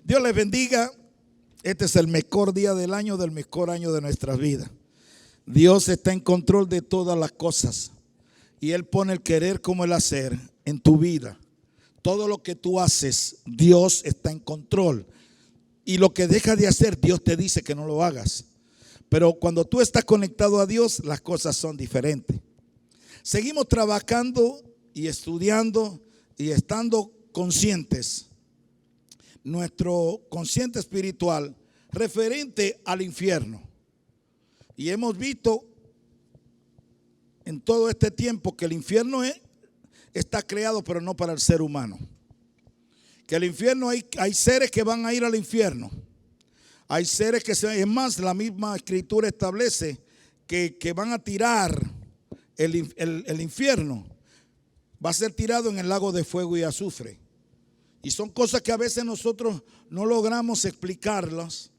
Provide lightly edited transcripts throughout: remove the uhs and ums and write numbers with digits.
Dios les bendiga. Este es el mejor día del año, del mejor año de nuestras vidas. Dios está en control de todas las cosas y Él pone el querer como el hacer en tu vida. Todo lo que tú haces, Dios está en control. Y lo que dejas de hacer, Dios te dice que no lo hagas. Pero cuando tú estás conectado a Dios, las cosas son diferentes. Seguimos trabajando y estudiando y estando conscientes. Nuestro consciente espiritual referente al infierno. Y hemos visto en todo este tiempo que el infierno está creado, pero no para el ser humano. Que el infierno hay seres que van a ir al infierno. Hay seres que es más, la misma escritura establece que van a tirar el infierno. Va a ser tirado en el lago de fuego y azufre. Y son cosas que a veces nosotros no logramos explicarlas,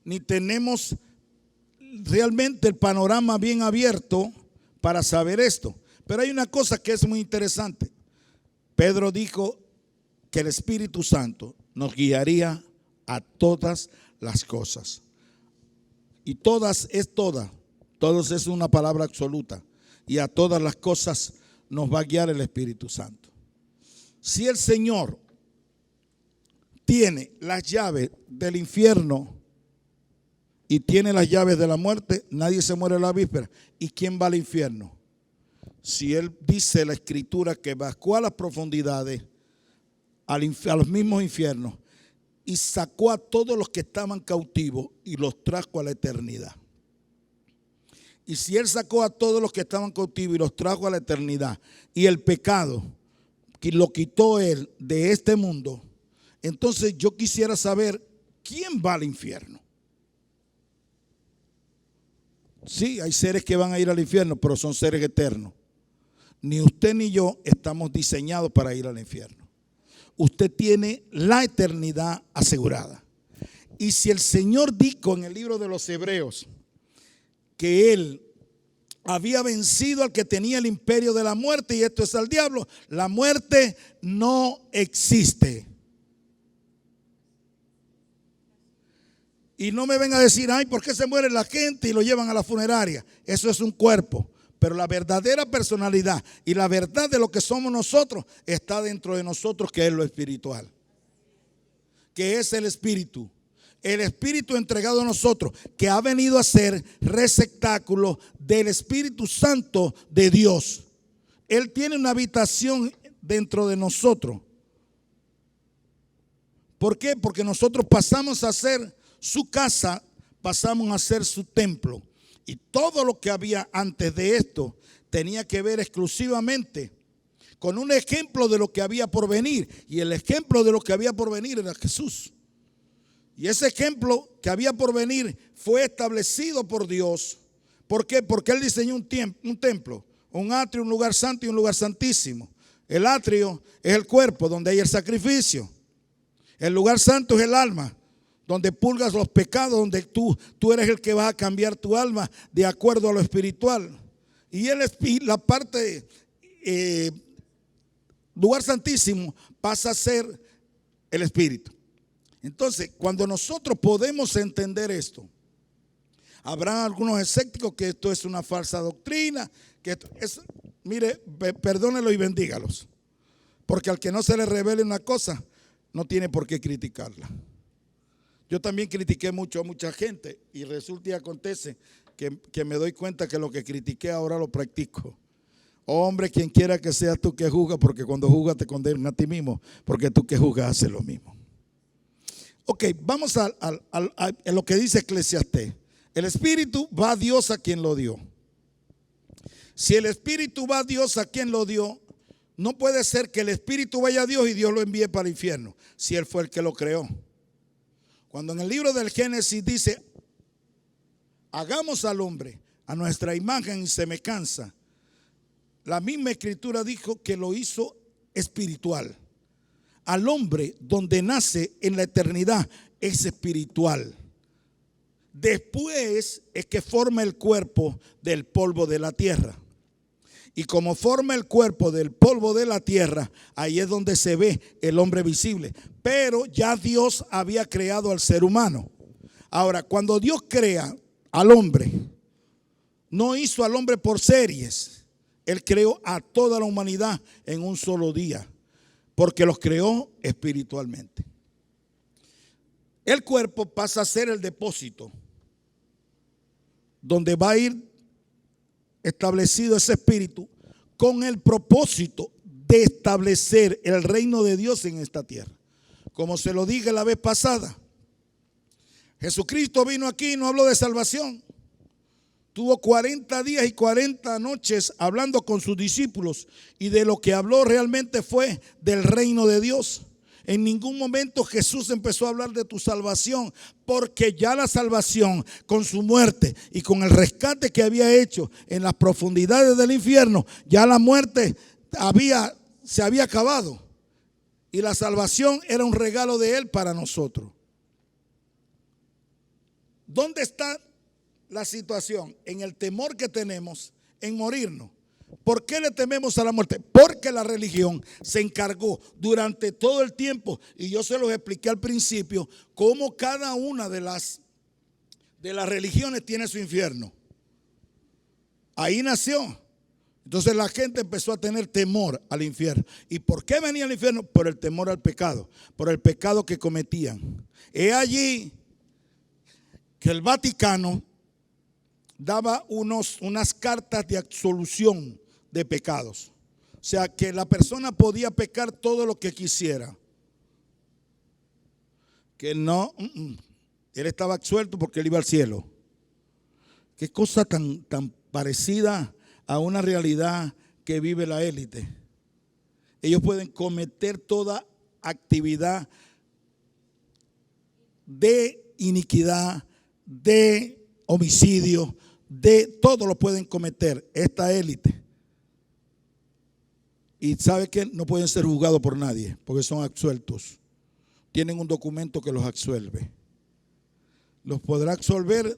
ni tenemos realmente el panorama bien abierto para saber esto. Pero hay una cosa que es muy interesante. Pedro dijo que el Espíritu Santo nos guiaría a todas las cosas. Y todas es todas. Todos es una palabra absoluta. Y a todas las cosas nos va a guiar el Espíritu Santo. Si el Señor tiene las llaves del infierno y tiene las llaves de la muerte, nadie se muere en la víspera. ¿Y quién va al infierno? Si Él dice la Escritura que bajó a las profundidades, a los mismos infiernos, y sacó a todos los que estaban cautivos y los trajo a la eternidad. Y si Él sacó a todos los que estaban cautivos y los trajo a la eternidad, y el pecado que lo quitó Él de este mundo, entonces yo quisiera saber quién va al infierno. Sí, hay seres que van a ir al infierno, pero son seres eternos. Ni usted ni yo estamos diseñados para ir al infierno. Usted tiene la eternidad asegurada. Y si el Señor dijo en el libro de los Hebreos que Él había vencido al que tenía el imperio de la muerte, y esto es al diablo, la muerte no existe. Y no me venga a decir, ay, ¿por qué se muere la gente y lo llevan a la funeraria? Eso es un cuerpo. Pero la verdadera personalidad y la verdad de lo que somos nosotros está dentro de nosotros, que es lo espiritual. Que es el Espíritu. El Espíritu entregado a nosotros, que ha venido a ser receptáculo del Espíritu Santo de Dios. Él tiene una habitación dentro de nosotros. ¿Por qué? Porque nosotros pasamos a ser su casa, pasamos a ser su templo. Y todo lo que había antes de esto tenía que ver exclusivamente con un ejemplo de lo que había por venir. Y el ejemplo de lo que había por venir era Jesús. Y ese ejemplo que había por venir fue establecido por Dios. ¿Por qué? Porque Él diseñó un templo, un atrio, un lugar santo y un lugar santísimo. El atrio es el cuerpo donde hay el sacrificio. El lugar santo es el alma, donde purgas los pecados, donde tú eres el que va a cambiar tu alma de acuerdo a lo espiritual. Y la parte lugar santísimo pasa a ser el espíritu. Entonces, cuando nosotros podemos entender esto, habrá algunos escépticos que esto es una falsa doctrina, que esto es, mire, perdónenlo y bendígalos, porque al que no se le revele una cosa, no tiene por qué criticarla. Yo también critiqué mucho a mucha gente y resulta y acontece que me doy cuenta que lo que critiqué ahora lo practico. Hombre, quien quiera que seas tú que juzgas, porque cuando juzgas te condenas a ti mismo, porque tú que juzgas haces lo mismo. Ok, vamos a lo que dice Eclesiastés. El Espíritu va a Dios a quien lo dio. Si el Espíritu va a Dios a quien lo dio, no puede ser que el Espíritu vaya a Dios y Dios lo envíe para el infierno, si Él fue el que lo creó. Cuando en el libro del Génesis dice, hagamos al hombre a nuestra imagen y semejanza, la misma escritura dijo que lo hizo espiritual. Al hombre donde nace en la eternidad es espiritual. Después es que forma el cuerpo del polvo de la tierra. Y como forma el cuerpo del polvo de la tierra, ahí es donde se ve el hombre visible. Pero ya Dios había creado al ser humano. Ahora, cuando Dios crea al hombre, no hizo al hombre por series. Él creó a toda la humanidad en un solo día, porque los creó espiritualmente. El cuerpo pasa a ser el depósito donde va a ir establecido ese espíritu con el propósito de establecer el reino de Dios en esta tierra. Como se lo dije la vez pasada, Jesucristo vino aquí y no habló de salvación. Tuvo 40 días y 40 noches hablando con sus discípulos, y de lo que habló realmente fue del reino de Dios. En ningún momento Jesús empezó a hablar de tu salvación, porque ya la salvación, con su muerte y con el rescate que había hecho en las profundidades del infierno, ya la muerte se había acabado, y la salvación era un regalo de Él para nosotros. ¿Dónde está la situación? En el temor que tenemos en morirnos. ¿Por qué le tememos a la muerte? Porque la religión se encargó durante todo el tiempo, y yo se los expliqué al principio, cómo cada una de las religiones tiene su infierno. Ahí nació. Entonces la gente empezó a tener temor al infierno. ¿Y por qué venía al infierno? Por el temor al pecado, por el pecado que cometían. Es allí que el Vaticano daba unas cartas de absolución de pecados. O sea, que la persona podía pecar todo lo que quisiera. Que no, él estaba absuelto porque él iba al cielo. Qué cosa tan parecida a una realidad que vive la élite. Ellos pueden cometer toda actividad de iniquidad, de homicidio, de todo lo pueden cometer esta élite. Y sabe que no pueden ser juzgados por nadie, porque son absueltos. Tienen un documento que los absuelve. Los podrá absolver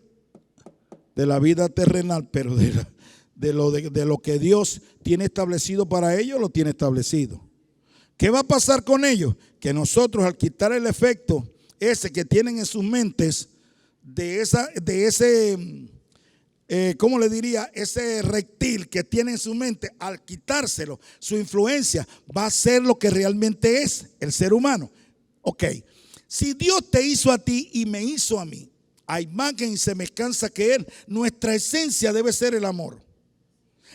de la vida terrenal, pero de lo que Dios tiene establecido para ellos, lo tiene establecido. ¿Qué va a pasar con ellos? Que nosotros, al quitar el efecto ese que tienen en sus mentes, de ese ¿cómo le diría? Ese reptil que tiene en su mente, al quitárselo, su influencia va a ser lo que realmente es el ser humano. Ok, si Dios te hizo a ti y me hizo a mí a imagen y semejanza que Él, nuestra esencia debe ser el amor.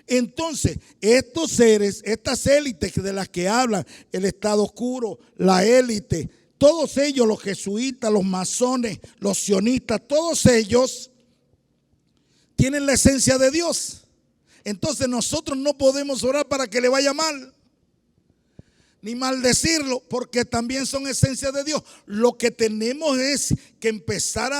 Entonces, estos seres, estas élites de las que hablan, el Estado oscuro, la élite, todos ellos, los jesuitas, los masones, los sionistas, todos ellos tienen la esencia de Dios. Entonces nosotros no podemos orar para que le vaya mal, ni maldecirlo, porque también son esencia de Dios. Lo que tenemos es que empezar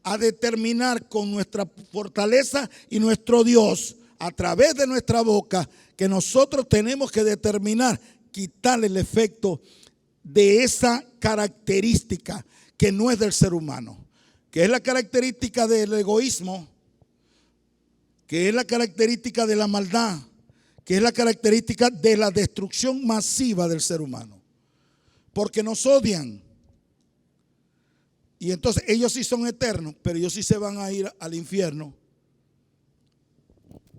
a determinar con nuestra fortaleza y nuestro Dios, a través de nuestra boca, que nosotros tenemos que determinar, quitarle el efecto de esa característica que no es del ser humano, que es la característica del egoísmo, que es la característica de la maldad, que es la característica de la destrucción masiva del ser humano. Porque nos odian. Y entonces ellos sí son eternos, pero ellos sí se van a ir al infierno.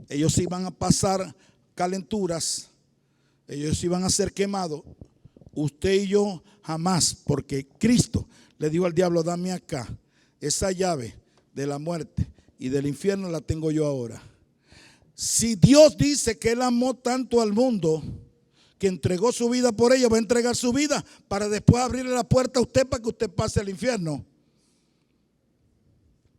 Ellos sí van a pasar calenturas. Ellos sí van a ser quemados. Usted y yo jamás, porque Cristo le dijo al diablo: dame acá esa llave de la muerte y del infierno, la tengo yo ahora. Si Dios dice que Él amó tanto al mundo que entregó su vida por ella, va a entregar su vida para después abrirle la puerta a usted para que usted pase al infierno.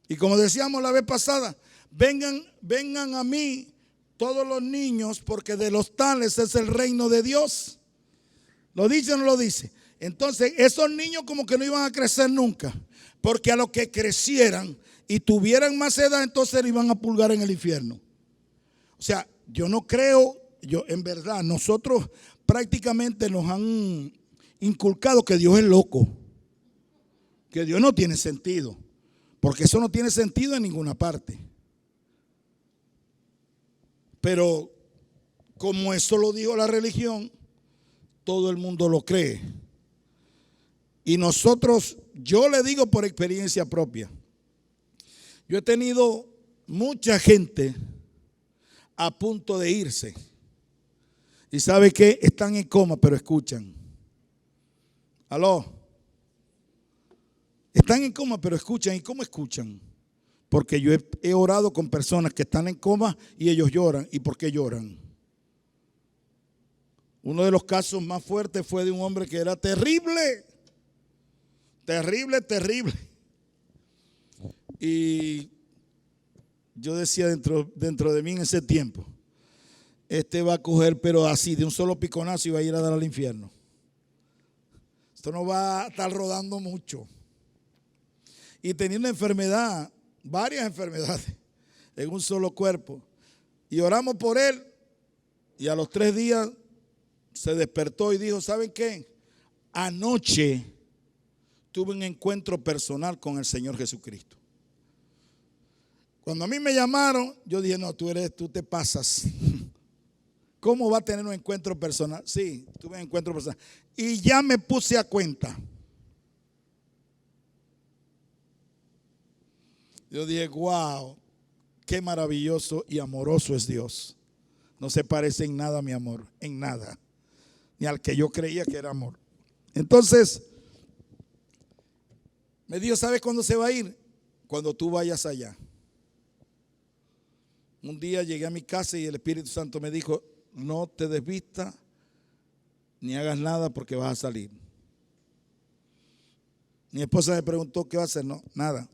Y como decíamos la vez pasada, vengan a mí todos los niños, porque de los tales es el reino de Dios. ¿Lo dice o no lo dice? Entonces esos niños como que no iban a crecer nunca, porque a los que crecieran y tuvieran más edad, entonces le iban a pulgar en el infierno. O sea, yo no creo, en verdad, nosotros prácticamente nos han inculcado que Dios es loco, que Dios no tiene sentido, porque eso no tiene sentido en ninguna parte. Pero como eso lo dijo la religión, todo el mundo lo cree. Y nosotros, yo le digo por experiencia propia, yo he tenido mucha gente a punto de irse. Y ¿sabe qué? Están en coma, pero escuchan. Aló. Están en coma, pero escuchan. ¿Y cómo escuchan? Porque yo he orado con personas que están en coma y ellos lloran. ¿Y por qué lloran? Uno de los casos más fuertes fue de un hombre que era terrible. Terrible, terrible. Y yo decía dentro de mí en ese tiempo, este va a coger, pero así, de un solo piconazo y va a ir a dar al infierno. Esto no va a estar rodando mucho. Y tenía una enfermedad, varias enfermedades en un solo cuerpo. Y oramos por él y a los 3 días se despertó y dijo, ¿saben qué? Anoche tuve un encuentro personal con el Señor Jesucristo. Cuando a mí me llamaron, yo dije, no, tú te pasas. ¿Cómo va a tener un encuentro personal? Sí, tuve un encuentro personal. Y ya me puse a cuenta. Yo dije, wow, qué maravilloso y amoroso es Dios. No se parece en nada a mi amor, en nada. Ni al que yo creía que era amor. Entonces, me dijo, ¿sabes cuándo se va a ir? Cuando tú vayas allá. Un día llegué a mi casa y el Espíritu Santo me dijo, no te desvistas ni hagas nada porque vas a salir. Mi esposa me preguntó, ¿qué va a hacer? No, nada,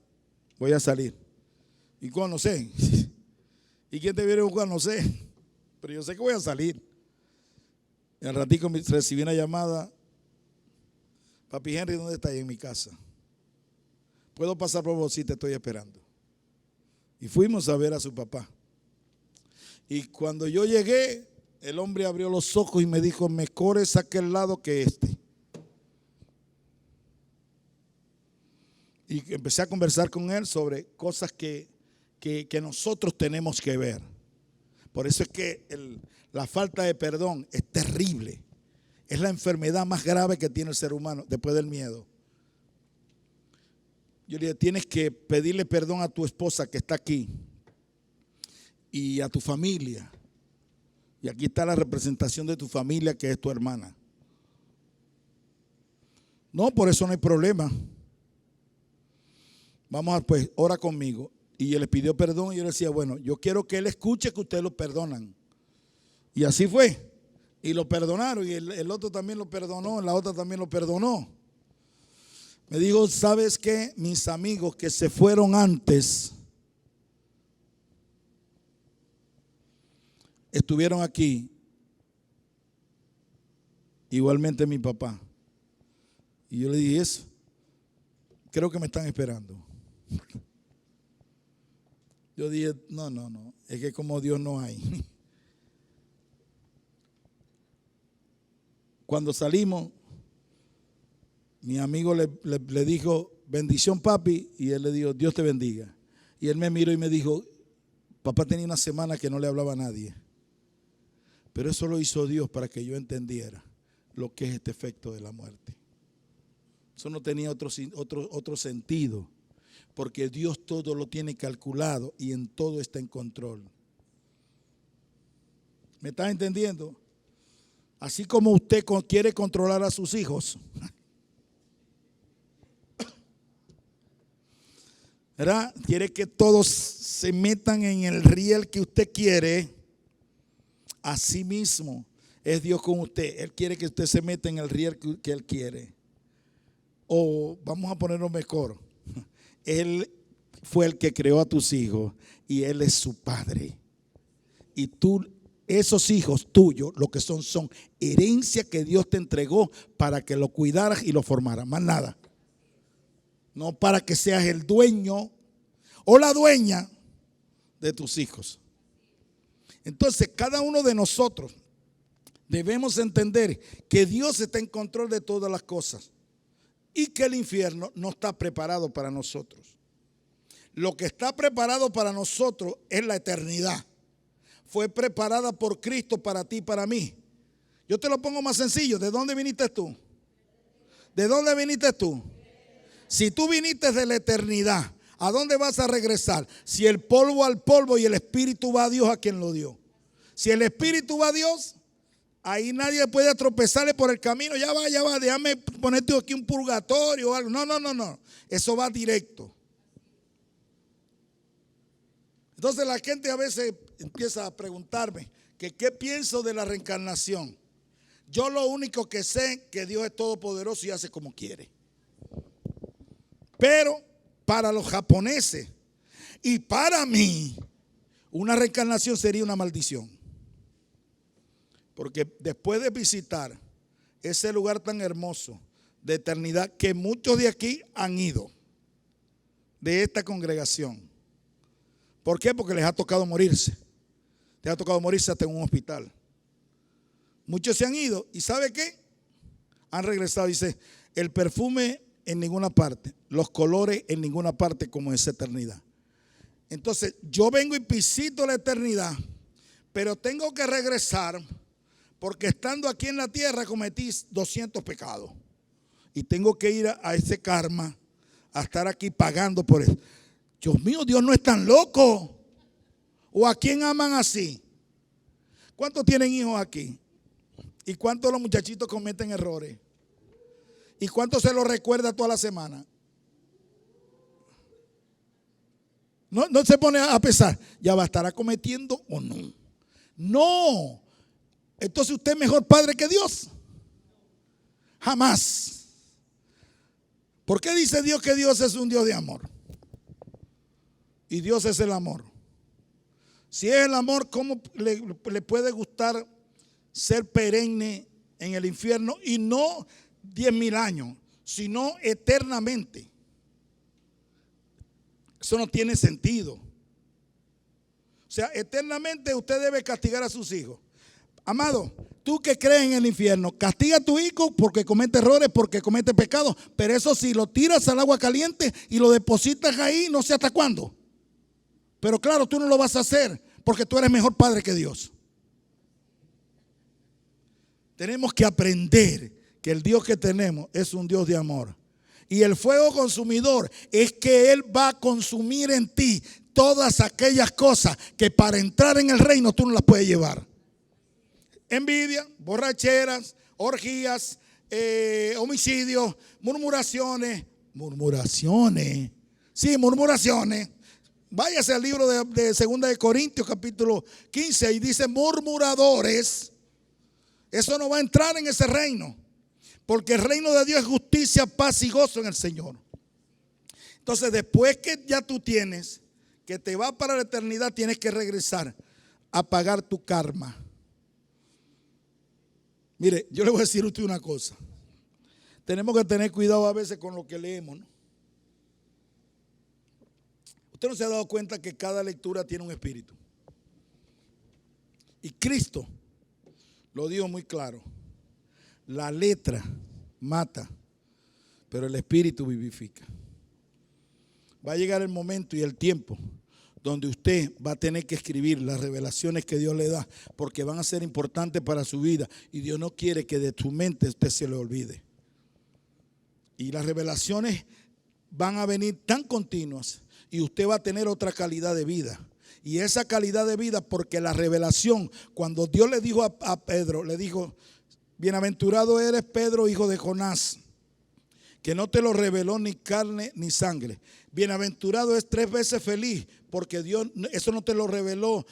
voy a salir. ¿Y cuándo? No sé. ¿Y quién te viene a buscar? No sé. Pero yo sé que voy a salir. Y al ratico recibí una llamada. Papi Henry, ¿dónde está? Ahí en mi casa. ¿Puedo pasar por vos? Sí, te estoy esperando. Y fuimos a ver a su papá. Y cuando yo llegué, el hombre abrió los ojos y me dijo, mejor es aquel lado que este. Y empecé a conversar con él sobre cosas que nosotros tenemos que ver. Por eso es que la falta de perdón es terrible. Es la enfermedad más grave que tiene el ser humano después del miedo. Yo le dije, tienes que pedirle perdón a tu esposa que está aquí y a tu familia. Y aquí está la representación de tu familia, que es tu hermana. No, por eso no hay problema. Vamos a, pues, ora conmigo. Y él le pidió perdón y yo le decía, bueno, yo quiero que él escuche que ustedes lo perdonan. Y así fue. Y lo perdonaron. Y el otro también lo perdonó, la otra también lo perdonó. Me dijo, ¿sabes qué? Mis amigos que se fueron antes estuvieron aquí. Igualmente mi papá. Y yo le dije eso. Creo que me están esperando. Yo dije, no. Es que como Dios no hay. Cuando salimos, mi amigo le dijo, bendición papi, y él le dijo, Dios te bendiga. Y él me miró y me dijo, papá tenía una semana que no le hablaba a nadie. Pero eso lo hizo Dios para que yo entendiera lo que es este efecto de la muerte. Eso no tenía otro sentido, porque Dios todo lo tiene calculado y en todo está en control. ¿Me estás entendiendo? Así como usted quiere controlar a sus hijos, ¿verdad? Quiere que todos se metan en el riel que usted quiere. Así mismo es Dios con usted. Él quiere que usted se meta en el riel que Él quiere. O vamos a ponerlo mejor. Él fue el que creó a tus hijos y Él es su padre. Y tú, esos hijos tuyos, lo que son herencia que Dios te entregó para que lo cuidaras y lo formaras. Más nada. No para que seas el dueño o la dueña de tus hijos. Entonces, cada uno de nosotros debemos entender que Dios está en control de todas las cosas y que el infierno no está preparado para nosotros. Lo que está preparado para nosotros es la eternidad. fue preparada por Cristo para ti y para mí. Yo te lo pongo más sencillo. ¿De dónde viniste tú? ¿De dónde viniste tú? Si tú viniste de la eternidad, ¿a dónde vas a regresar? Si el polvo al polvo y el espíritu va a Dios, a quien lo dio. Si el espíritu va a Dios, ahí nadie puede tropezarle por el camino. Ya va, déjame ponerte aquí un purgatorio o algo. No. Eso va directo. Entonces la gente a veces empieza a preguntarme que qué pienso de la reencarnación. Yo lo único que sé es que Dios es todopoderoso y hace como quiere. Pero para los japoneses y para mí, una reencarnación sería una maldición. Porque después de visitar ese lugar tan hermoso de eternidad que muchos de aquí han ido, de esta congregación. ¿Por qué? Porque les ha tocado morirse. Les ha tocado morirse hasta en un hospital. Muchos se han ido y ¿sabe qué? Han regresado. Dice, el perfume en ninguna parte, los colores en ninguna parte como esa eternidad. Entonces yo vengo y visito la eternidad, pero tengo que regresar porque estando aquí en la tierra cometí 200 pecados. Y tengo que ir a ese karma, a estar aquí pagando por eso. Dios mío, Dios no es tan loco. ¿O a quién aman así? ¿Cuántos tienen hijos aquí? ¿Y cuántos de los muchachitos cometen errores? ¿Y cuántos se los recuerda toda la semana? No se pone a pensar, ¿ya va a estar cometiendo o no? No. Entonces usted es mejor padre que Dios. Jamás. ¿Por qué dice Dios que Dios es un Dios de amor? Y Dios es el amor. Si es el amor, ¿cómo le puede gustar ser perenne en el infierno? Y no 10,000 años, sino eternamente. Eso no tiene sentido. O sea, eternamente usted debe castigar a sus hijos. Amado, tú que crees en el infierno, castiga a tu hijo porque comete errores, porque comete pecados. Pero eso sí, lo tiras al agua caliente y lo depositas ahí, no sé hasta cuándo. Pero claro, tú no lo vas a hacer porque tú eres mejor padre que Dios. Tenemos que aprender que el Dios que tenemos es un Dios de amor. Y el fuego consumidor es que Él va a consumir en ti todas aquellas cosas que para entrar en el reino tú no las puedes llevar. Envidia, borracheras, orgías, homicidios, murmuraciones. Sí, murmuraciones. Váyase al libro de 2 de Corintios capítulo 15 y dice murmuradores. Eso no va a entrar en ese reino. Porque el reino de Dios es justicia, paz y gozo en el Señor. Entonces después que ya tú tienes, que te va para la eternidad, tienes que regresar a pagar tu karma. Mire, yo le voy a decir a usted una cosa. Tenemos que tener cuidado a veces con lo que leemos, ¿no? Usted no se ha dado cuenta que cada lectura tiene un espíritu. Y Cristo lo dijo muy claro. La letra mata, pero el espíritu vivifica. Va a llegar el momento y el tiempo donde usted va a tener que escribir las revelaciones que Dios le da, porque van a ser importantes para su vida. Y Dios no quiere que de tu mente usted se le olvide. Y las revelaciones van a venir tan continuas y usted va a tener otra calidad de vida. Y esa calidad de vida, porque la revelación, cuando Dios le dijo a Pedro, le dijo: bienaventurado eres, Pedro, hijo de Jonás, que no te lo reveló ni carne ni sangre. Bienaventurado es 3 veces feliz, porque Dios eso no te lo reveló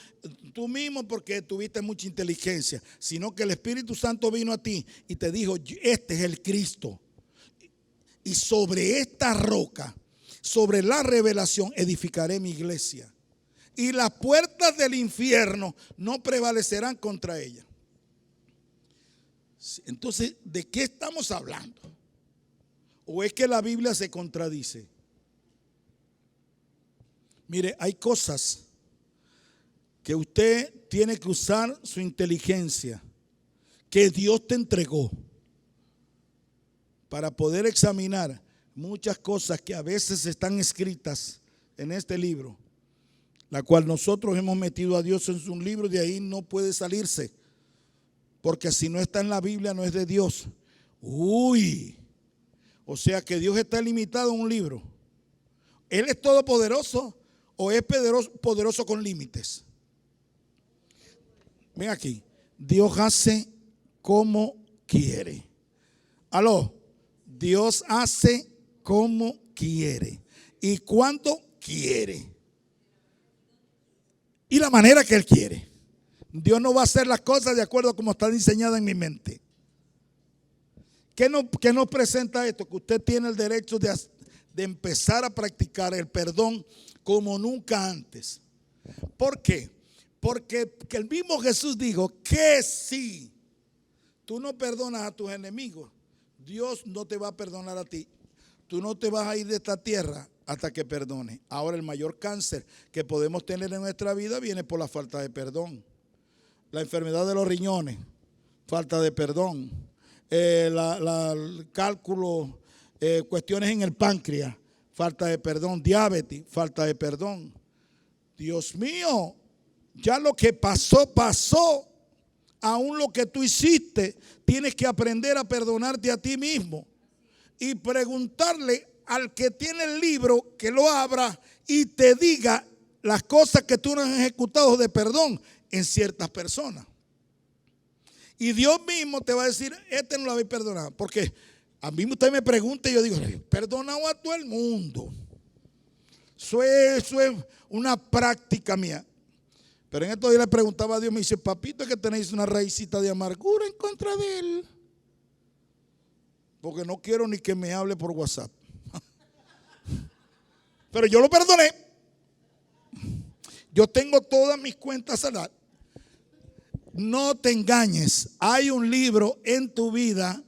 tú mismo porque tuviste mucha inteligencia, sino que el Espíritu Santo vino a ti y te dijo: este es el Cristo. Y sobre esta roca, sobre la revelación, edificaré mi iglesia. Y las puertas del infierno no prevalecerán contra ella. Entonces, ¿de qué estamos hablando? ¿O es que la Biblia se contradice? Mire, hay cosas que usted tiene que usar su inteligencia, que Dios te entregó, para poder examinar muchas cosas que a veces están escritas en este libro. la cual nosotros hemos metido a Dios en un libro, de ahí no puede salirse, porque si no está en la Biblia no es de Dios. Uy, o sea que Dios está limitado en un libro. ¿Él es todopoderoso o es poderoso con límites? Ven aquí, Dios hace como quiere. Aló, Dios hace como quiere y cuando quiere y la manera que Él quiere. Dios no va a hacer las cosas de acuerdo a como está diseñada en mi mente. ¿Qué nos presenta esto? Que usted tiene el derecho de empezar a practicar el perdón como nunca antes. ¿Por qué? Porque el mismo Jesús dijo que si tú no perdonas a tus enemigos, Dios no te va a perdonar a ti. Tú no te vas a ir de esta tierra hasta que perdones. Ahora el mayor cáncer que podemos tener en nuestra vida viene por la falta de perdón. La enfermedad de los riñones, falta de perdón. El cálculo, cuestiones en el páncreas, falta de perdón. Diabetes, falta de perdón. Dios mío, ya lo que pasó, pasó. Aún lo que tú hiciste, tienes que aprender a perdonarte a ti mismo y preguntarle al que tiene el libro que lo abra y te diga las cosas que tú no has ejecutado de perdón en ciertas personas. Y Dios mismo te va a decir, este no lo habéis perdonado. Porque a mí usted me pregunta y yo digo, perdonado a todo el mundo. Eso es una práctica mía. Pero en estos días le preguntaba a Dios, me dice, papito, es que tenéis una raícita de amargura en contra de él. Porque no quiero ni que me hable por WhatsApp. Pero yo lo perdoné. Yo tengo todas mis cuentas saldadas. No te engañes. Hay un libro en tu vida,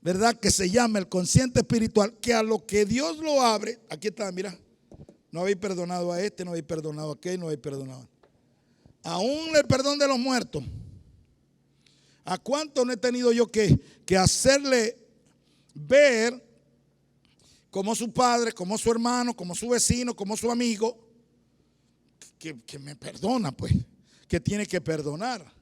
¿verdad? Que se llama El Consciente Espiritual, que a lo que Dios lo abre, aquí está, mira. No habéis perdonado a este, no habéis perdonado a aquel, no habéis perdonado. Aún el perdón de los muertos. ¿A cuánto no he tenido yo que hacerle ver como su padre, como su hermano, como su vecino, como su amigo, que me perdona, pues, que tiene que perdonar?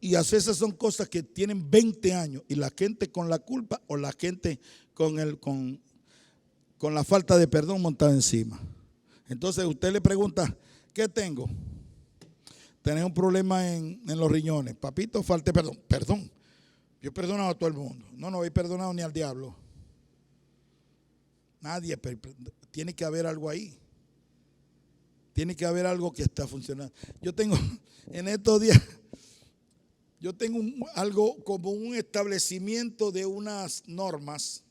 Y a veces son cosas que tienen 20 años y la gente con la culpa o la gente con la falta de perdón montada encima. Entonces usted le pregunta, ¿qué tengo? Tenés un problema en los riñones. Papito, falta perdón. Perdón. Yo he perdonado a todo el mundo. No he perdonado ni al diablo. Nadie. Tiene que haber algo ahí. Tiene que haber algo que está funcionando. Yo tengo, en estos días, yo tengo algo como un establecimiento de unas normas.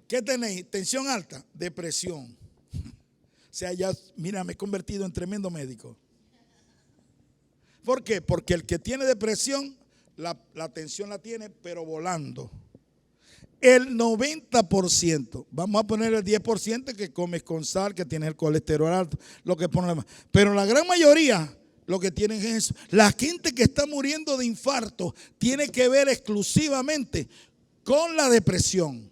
¿Qué tenéis? Tensión alta, depresión. O sea, ya, mira, me he convertido en tremendo médico. ¿Por qué? Porque el que tiene depresión, la tensión la tiene, pero volando. El 90%, vamos a poner el 10% que comes con sal, que tienes el colesterol alto, lo que pone más. Pero la gran mayoría, lo que tienen es eso. La gente que está muriendo de infarto tiene que ver exclusivamente con la depresión.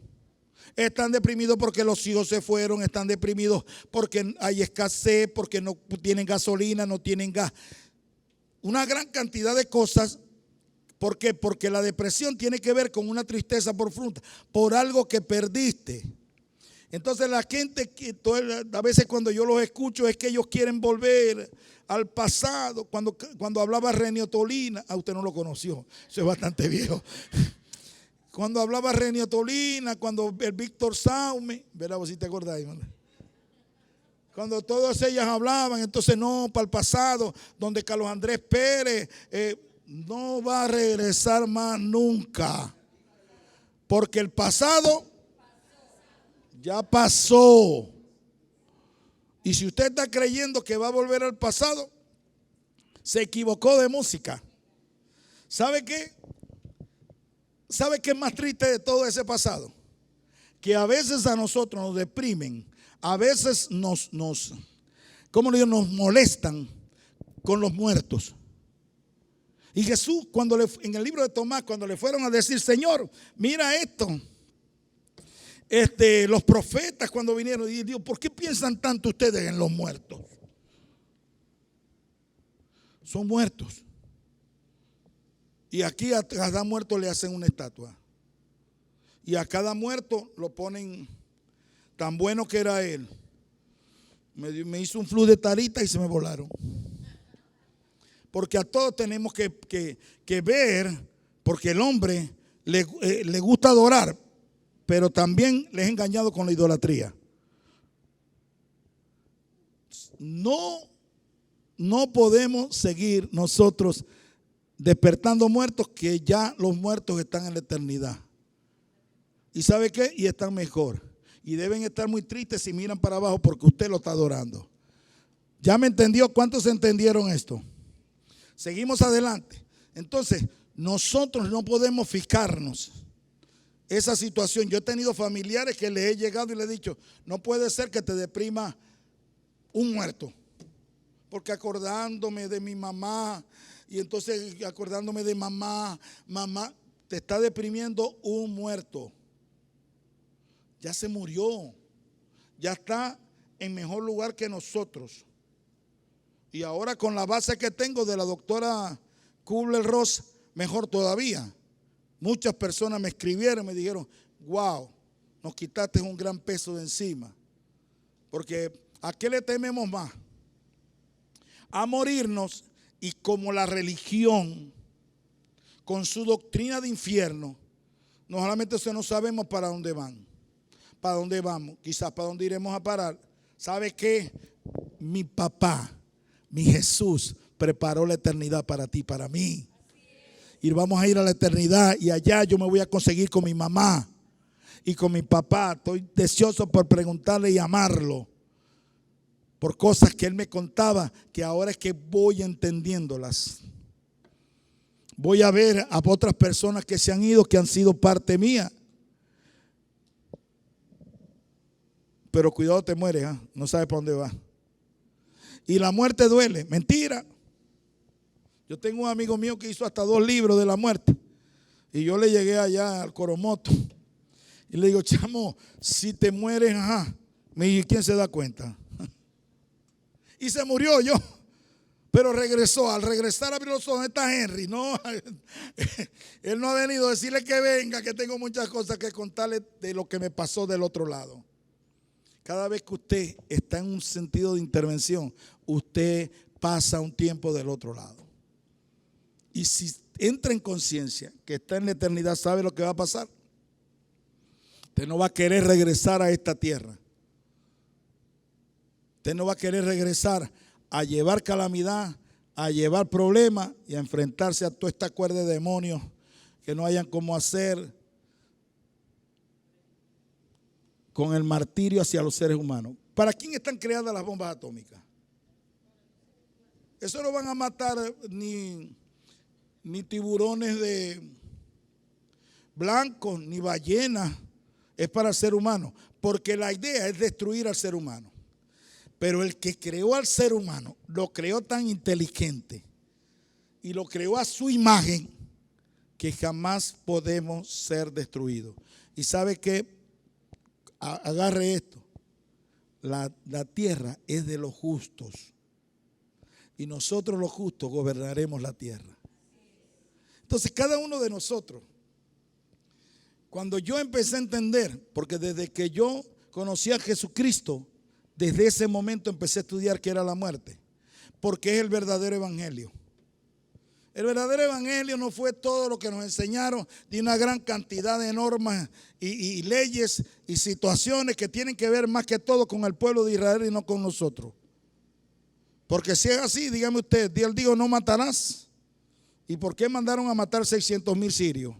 Están deprimidos porque los hijos se fueron, están deprimidos porque hay escasez, porque no tienen gasolina, no tienen gas. Una gran cantidad de cosas. ¿Por qué? Porque la depresión tiene que ver con una tristeza profunda, por algo que perdiste. Entonces la gente, a veces cuando yo los escucho es que ellos quieren volver al pasado. Cuando hablaba Renio Tolina, usted no lo conoció, eso es bastante viejo. Cuando hablaba Renio Tolina, cuando el Víctor Saume, verá vos si te acordáis, ¿no? Cuando todas ellas hablaban, entonces no, para el pasado, donde Carlos Andrés Pérez no va a regresar más nunca. Porque el pasado ya pasó. Y si usted está creyendo que va a volver al pasado, se equivocó de música. ¿Sabe qué? ¿Sabe qué es más triste de todo ese pasado? Que a veces a nosotros nos deprimen, a veces nos molestan con los muertos. Y Jesús, en el libro de Tomás, cuando le fueron a decir, Señor, mira esto, Los profetas cuando vinieron, y digo, ¿por qué piensan tanto ustedes en los muertos? Son muertos. Y aquí a cada muerto le hacen una estatua. Y a cada muerto lo ponen, tan bueno que era él. Me hizo un flu de tarita y se me volaron. Porque a todos tenemos que ver, porque el hombre le gusta adorar, pero también les he engañado con la idolatría. No podemos seguir nosotros despertando muertos, que ya los muertos están en la eternidad. ¿Y sabe qué? Y están mejor. Y deben estar muy tristes si miran para abajo porque usted lo está adorando. ¿Ya me entendió? ¿Cuántos entendieron esto? Seguimos adelante. Entonces, nosotros no podemos fijarnos esa situación. Yo he tenido familiares que les he llegado y les he dicho, no puede ser que te deprima un muerto. Porque acordándome de mi mamá, y entonces acordándome de mamá, te está deprimiendo un muerto. Ya se murió, ya está en mejor lugar que nosotros. Y ahora con la base que tengo de la doctora Kubler-Ross, mejor todavía. Muchas personas me escribieron, me dijeron, wow, nos quitaste un gran peso de encima. Porque ¿a qué le tememos más? A morirnos, y como la religión, con su doctrina de infierno, no solamente no sabemos para dónde van, para dónde vamos, quizás para dónde iremos a parar. ¿Sabe qué? Mi papá, mi Jesús, preparó la eternidad para ti, para mí. Y vamos a ir a la eternidad, y allá yo me voy a conseguir con mi mamá y con mi papá. Estoy deseoso por preguntarle y amarlo por cosas que él me contaba, que ahora es que voy entendiéndolas. Voy a ver a otras personas que se han ido, que han sido parte mía. Pero cuidado, te mueres, ¿eh? No sabes para dónde vas. Y la muerte duele. Mentira. Yo tengo un amigo mío que hizo hasta 2 libros de la muerte. Y yo le llegué allá al Coromoto. Y le digo, chamo, si te mueres, ajá. Me dice, ¿quién se da cuenta? Y se murió yo. Pero regresó. Al regresar abrió los ojos. ¿Dónde está Henry? No, él no ha venido a decirle que venga, que tengo muchas cosas que contarle de lo que me pasó del otro lado. Cada vez que usted está en un sentido de intervención, usted pasa un tiempo del otro lado. Y si entra en conciencia que está en la eternidad, ¿sabe lo que va a pasar? Usted no va a querer regresar a esta tierra. Usted no va a querer regresar a llevar calamidad, a llevar problemas y a enfrentarse a toda esta cuerda de demonios que no hayan cómo hacer con el martirio hacia los seres humanos. ¿Para quién están creadas las bombas atómicas? Eso no van a matar ni tiburones de blancos, ni ballenas. Es para el ser humano, porque la idea es destruir al ser humano. Pero el que creó al ser humano, lo creó tan inteligente y lo creó a su imagen que jamás podemos ser destruidos. Y sabe que, agarre esto, la tierra es de los justos y nosotros los justos gobernaremos la tierra. Entonces cada uno de nosotros, cuando yo empecé a entender, porque desde que yo conocí a Jesucristo, desde ese momento empecé a estudiar qué era la muerte, porque es el verdadero evangelio. El verdadero evangelio no fue todo lo que nos enseñaron de una gran cantidad de normas y leyes y situaciones que tienen que ver más que todo con el pueblo de Israel y no con nosotros. Porque si es así, dígame usted, Dios dijo no matarás. ¿Y por qué mandaron a matar 600,000 sirios?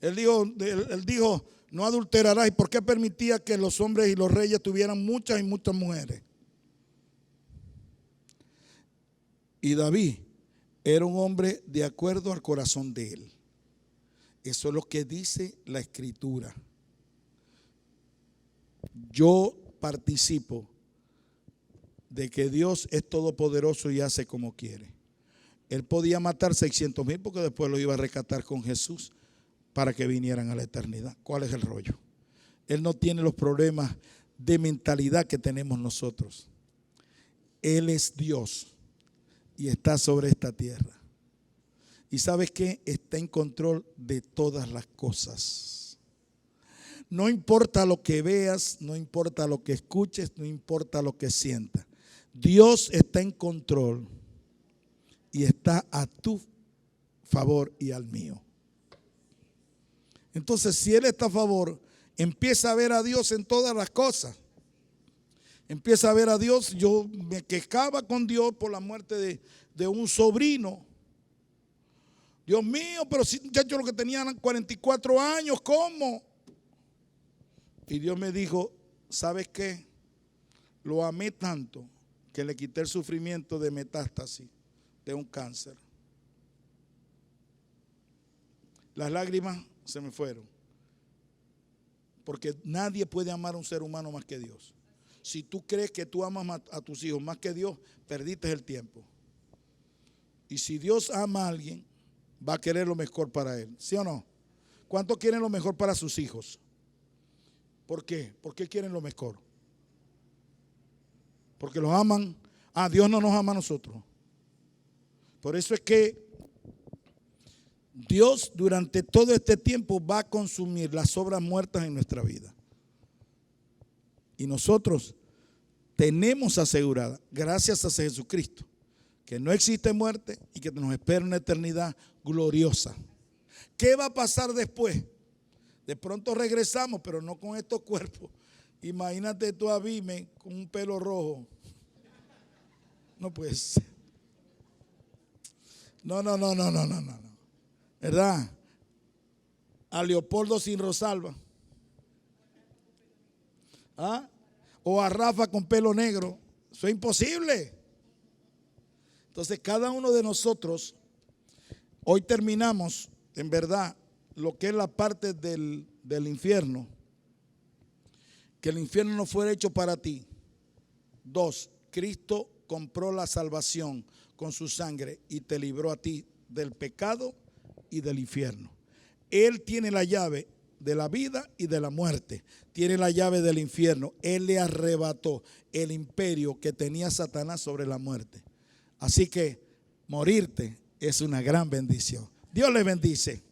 Él dijo no adulterarás. ¿Y por qué permitía que los hombres y los reyes tuvieran muchas y muchas mujeres? Y David era un hombre de acuerdo al corazón de él. Eso es lo que dice la Escritura. Yo participo de que Dios es todopoderoso y hace como quiere. Él podía matar 600,000 porque después lo iba a rescatar con Jesús. para que vinieran a la eternidad. ¿Cuál es el rollo? Él no tiene los problemas de mentalidad que tenemos nosotros. Él es Dios y está sobre esta tierra. ¿Y sabes qué? Está en control de todas las cosas. No importa lo que veas, no importa lo que escuches, no importa lo que sientas. Dios está en control y está a tu favor y al mío. Entonces, si Él está a favor, empieza a ver a Dios en todas las cosas. Empieza a ver a Dios. Yo me quejaba con Dios por la muerte de un sobrino. Dios mío, pero si muchachos lo que tenían 44 años, ¿cómo? Y Dios me dijo, ¿sabes qué? Lo amé tanto que le quité el sufrimiento de metástasis de un cáncer. Las lágrimas se me fueron. Porque nadie puede amar a un ser humano más que Dios. Si tú crees que tú amas a tus hijos más que Dios, perdiste el tiempo. Y si Dios ama a alguien, va a querer lo mejor para él. ¿Sí o no? ¿Cuántos quieren lo mejor para sus hijos? ¿Por qué? ¿Por qué quieren lo mejor? Porque los aman. Dios no nos ama a nosotros. Por eso es que Dios durante todo este tiempo va a consumir las obras muertas en nuestra vida. Y nosotros tenemos asegurada, gracias a Jesucristo, que no existe muerte y que nos espera una eternidad gloriosa. ¿Qué va a pasar después? De pronto regresamos, pero no con estos cuerpos. Imagínate tú a Vime con un pelo rojo. No puede ser. No. ¿Verdad? A Leopoldo sin Rosalba. O a Rafa con pelo negro. Eso es imposible. Entonces cada uno de nosotros, hoy terminamos en verdad lo que es la parte del infierno. Que el infierno no fuera hecho para ti. 2, Cristo compró la salvación con su sangre y te libró a ti del pecado y del infierno. Él tiene la llave de la vida y de la muerte. Tiene la llave del infierno. Él le arrebató el imperio que tenía Satanás sobre la muerte. Así que morirte es una gran bendición. Dios les bendice.